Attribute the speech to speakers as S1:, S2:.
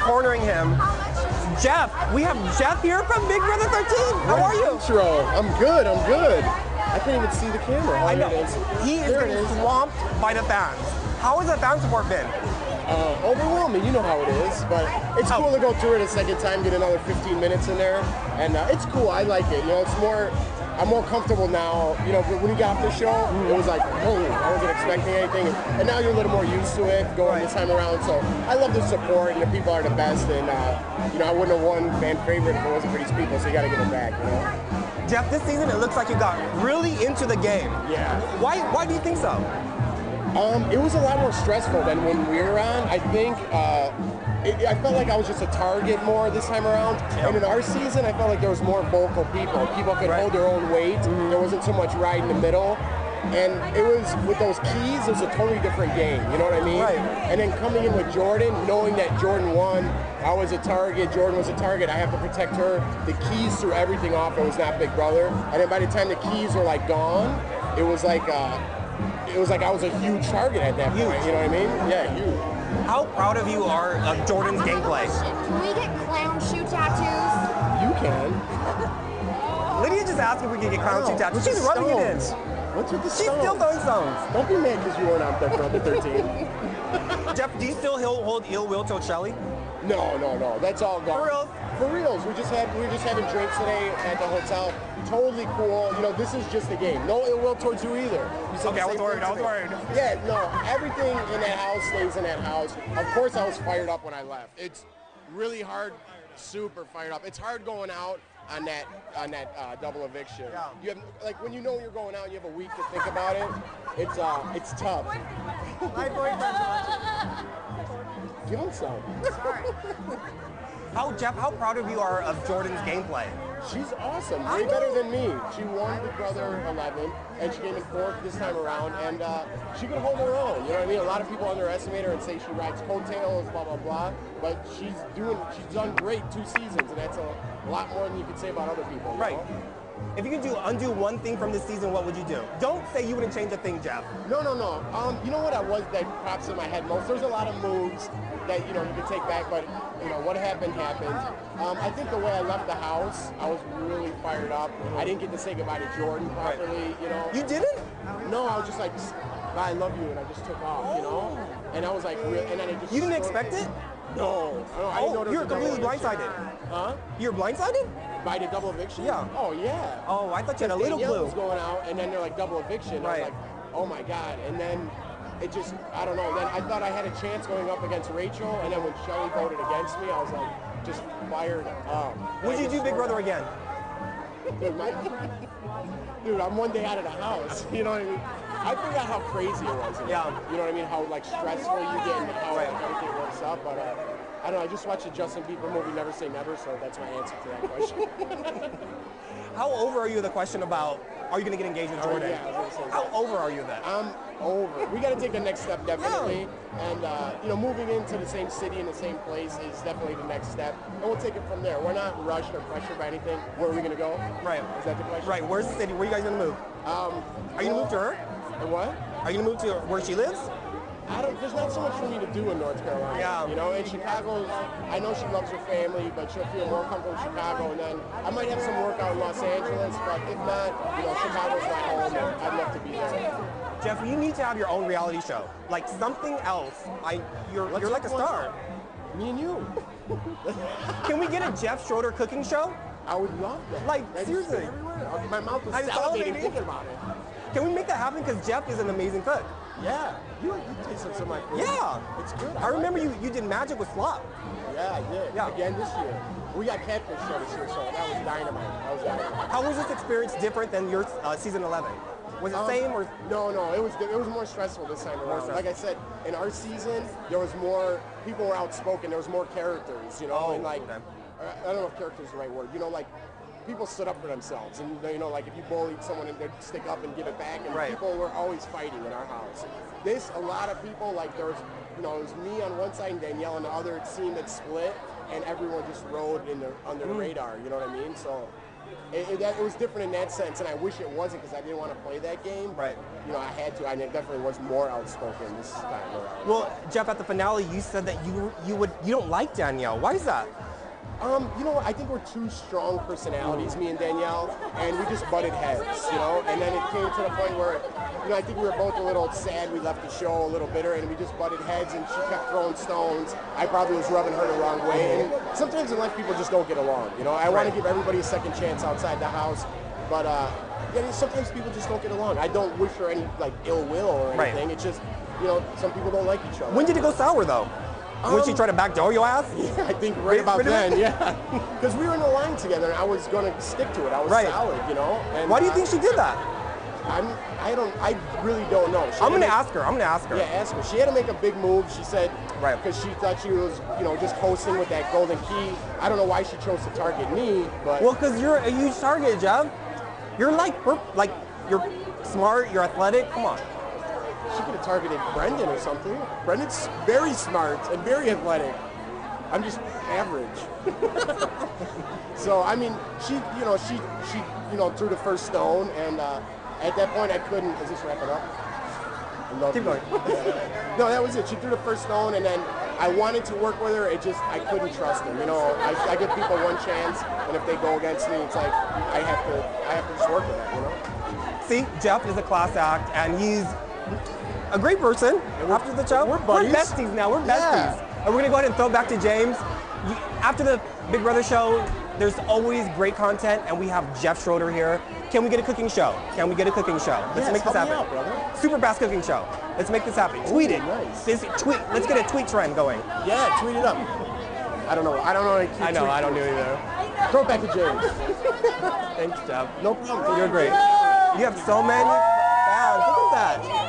S1: cornering him. Jeff, we have Jeff here from Big Brother 13. How are you?
S2: Intro. I'm good. I can't even see the camera.
S1: I know.
S2: It is.
S1: He is getting swamped by the fans. How has the fan support been?
S2: Overwhelming, you know how it is, but it's cool to go through it a second time, get another 15 minutes in there, and it's cool. I like it. You know, I'm more comfortable now. You know, when you got off the show, it was like, holy, I wasn't expecting anything, and now you're a little more used to it going this time around. So I love the support, and the people are the best, and you know, I wouldn't have won fan favorite if it wasn't for these people. So you got to give it back. You know.
S1: Jeff, this season it looks like you got really into the game.
S2: Yeah.
S1: Why do you think so?
S2: It was a lot more stressful than when we were on. I think I felt like I was just a target more this time around. And in our season, I felt like there was more vocal people. People could hold their own weight. There wasn't so much right in the middle. And it was, with those keys, it was a totally different game. You know what I mean?
S1: Right.
S2: And then coming in with Jordan, knowing that Jordan won, I was a target, Jordan was a target, I have to protect her. The keys threw everything off. It was not Big Brother. And then by the time the keys were like gone, it was like I was a huge target at that point, you know what I mean? Yeah, huge.
S1: How proud of you are of Jordan's gameplay?
S3: Can we get clown shoe tattoos?
S2: You can.
S1: Lydia just asked if we could get clown shoe tattoos. She's rubbing it in.
S2: What's with the
S1: She's
S2: stones?
S1: still throwing stones.
S2: Don't be mad because you weren't on Big Brother 13.
S1: Jeff, do you still hold ill will to Shelly?
S2: No. That's all gone.
S1: For real?
S2: For reals. We were just having drinks today at the hotel. Totally cool. You know, this is just a game. No ill will towards you either.
S1: Okay, I was worried.
S2: Yeah, no. Everything in that house stays in that house. Of course, I was fired up when I left. It's really hard. Super fired up. It's hard going out on that double eviction.
S1: Yeah.
S2: You have, like, when you know you're going out, and you have a week to think about it. It's tough.
S1: My boyfriend.
S2: Give him some.
S3: Sorry.
S1: Jeff, how proud of you are of Jordan's gameplay?
S2: She's awesome, way better than me. She won Big Brother 11, and she came in fourth this time around, and she could hold her own. You know what I mean? A lot of people underestimate her and say she rides coattails, blah blah blah. But she's done great 2 seasons, and that's a lot more than you could say about other people.
S1: Right.
S2: Know?
S1: If you could undo one thing from this season, what would you do? Don't say you wouldn't change a thing, Jeff.
S2: No. You know what that pops in my head most? There's a lot of moves that, you know, you can take back, but, you know, what happened. I think the way I left the house, I was really fired up. I didn't get to say goodbye to Jordan properly, you know.
S1: You didn't?
S2: No, I was just like, bye, I love you, and I just took off, you know. And I was like, and then it just.
S1: You didn't expect it?
S2: No. I didn't know there was
S1: you're
S2: a double
S1: completely
S2: eviction.
S1: blindsided.
S2: Huh?
S1: You're blindsided?
S2: By the double eviction?
S1: Yeah.
S2: Oh, yeah.
S1: Oh, I thought you had a little
S2: Danielle
S1: clue.
S2: was going out, and then they're like double eviction.
S1: Right.
S2: I was like, oh my God. And then it just, I don't know. Then I thought I had a chance going up against Rachel, and then when Shelly voted against me, I was like, just fired up.
S1: Would you do Big Brother again?
S2: Dude, I'm one day out of the house. You know what I mean? I forgot how crazy it was.
S1: Yeah.
S2: You know what I mean? How like stressful you get and how everything works up. But I don't know. I just watched the Justin Bieber movie, Never Say Never, so that's my answer to that question.
S1: How over are you the question about, are you going to get engaged with Jordan?
S2: Yeah, I was gonna say
S1: How
S2: that.
S1: over are you that?
S2: I'm over. We got to take the next step, definitely. And, you know, moving into the same city in the same place is definitely the next step. And we'll take it from there. We're not rushed or pressured by anything. Where are we going to go?
S1: Right.
S2: Is that the question?
S1: Right. Where's the city? Where are you guys going to move? Are you going to move to her?
S2: And what?
S1: Are you going to move to where she lives?
S2: There's not so much for me to do in North Carolina.
S1: Yeah.
S2: You know, in Chicago, I know she loves her family, but she'll feel more comfortable in Chicago. And then I might have some work out in Los Angeles, but if not, you know, Chicago's my home, and I'd love to be there.
S1: Jeff, you need to have your own reality show. Like something else. You're like a star.
S2: Me and you.
S1: Can we get a Jeff Schroeder cooking show?
S2: I would love that.
S1: Like,
S2: That is
S1: seriously.
S2: everywhere. My mouth was
S1: I'm
S2: salivating
S1: salivating.
S2: thinking about it.
S1: Can we make that happen? Because Jeff is an amazing cook.
S2: Yeah. You tasted some of my food.
S1: Yeah.
S2: It's good.
S1: I remember
S2: like
S1: you did magic with Flop.
S2: it. Yeah, I did.
S1: Yeah.
S2: Again this year. We got Catfish show this year, so that was dynamite.
S1: How was this experience different than your season 11? Was it the same or?
S2: No, it was more stressful this time around.
S1: stressful.
S2: Like I said, in our season, there was more, people were outspoken, there was more characters, you know,
S1: Oh,
S2: and like,
S1: okay.
S2: I don't know if character is the right word, you know, like, people stood up for themselves, and you know, like if you bullied someone, and they'd stick up and give it back, and
S1: Right.
S2: people were always fighting in our house. A lot of people, like there was, you know, it was me on one side and Danielle on the other. It seemed it split, and everyone just rode under the radar. You know what I mean? So it was different in that sense, and I wish it wasn't because I didn't want to play that game.
S1: Right.
S2: You know, I had to. I definitely was more outspoken this time around.
S1: Well, Jeff, at the finale, you said that you don't like Danielle. Why is that?
S2: You know what? I think we're two strong personalities, me and Danielle, and we just butted heads, you know? And then it came to the point where, you know, I think we were both a little sad. We left the show a little bitter, and we just butted heads, and she kept throwing stones. I probably was rubbing her the wrong way. And sometimes in life, people just don't get along, you know? I want to give everybody a second chance outside the house, but yeah, sometimes people just don't get along. I don't wish her any, like, ill will or anything. It's just, you know, some people don't like each other.
S1: When did it go sour, though? When she tried to backdoor your ass?
S2: Yeah, I think right about then, yeah. Because we were in the line together, and I was going to stick to it. I was solid, you know. And,
S1: why do you think she did that?
S2: I really don't know.
S1: I'm going to ask her.
S2: Yeah, ask her. She had to make a big move. She said,
S1: right,
S2: because she thought she was, you know, just hosting with that golden key. I don't know why she chose to target me, but
S1: well, because you're a huge target, Jeff. You're you're smart. You're athletic. Come on.
S2: She could have targeted Brendan or something. Brendan's very smart and very athletic. I'm just average. So I mean, she threw the first stone, and at that point I couldn't. Is this wrapping up?
S1: Keep going.
S2: No, that was it. She threw the first stone, and then I wanted to work with her. I couldn't trust them. You know, I give people one chance, and if they go against me, it's like I have to just work with that. You know.
S1: See, Jeff is a class act, and he's a great person. After the show,
S2: we're buddies.
S1: We're besties now. We're besties.
S2: Yeah.
S1: And we're gonna go ahead and throw it back to James. After the Big Brother show, there's always great content, and we have Jeff Schroeder here. Can we get a cooking show? Can we get a cooking show? Let's make this happen.
S2: Help me out, brother.
S1: Super Bass cooking show. Let's make this happen. Tweet it.
S2: Nice.
S1: Let's get a tweet trend going.
S2: Yeah, tweet it up. I don't know. I don't know.
S1: I don't know either.
S2: Throw it back to James.
S1: Thanks, Jeff.
S2: No problem.
S1: You're great. You have so many fans. Look at that.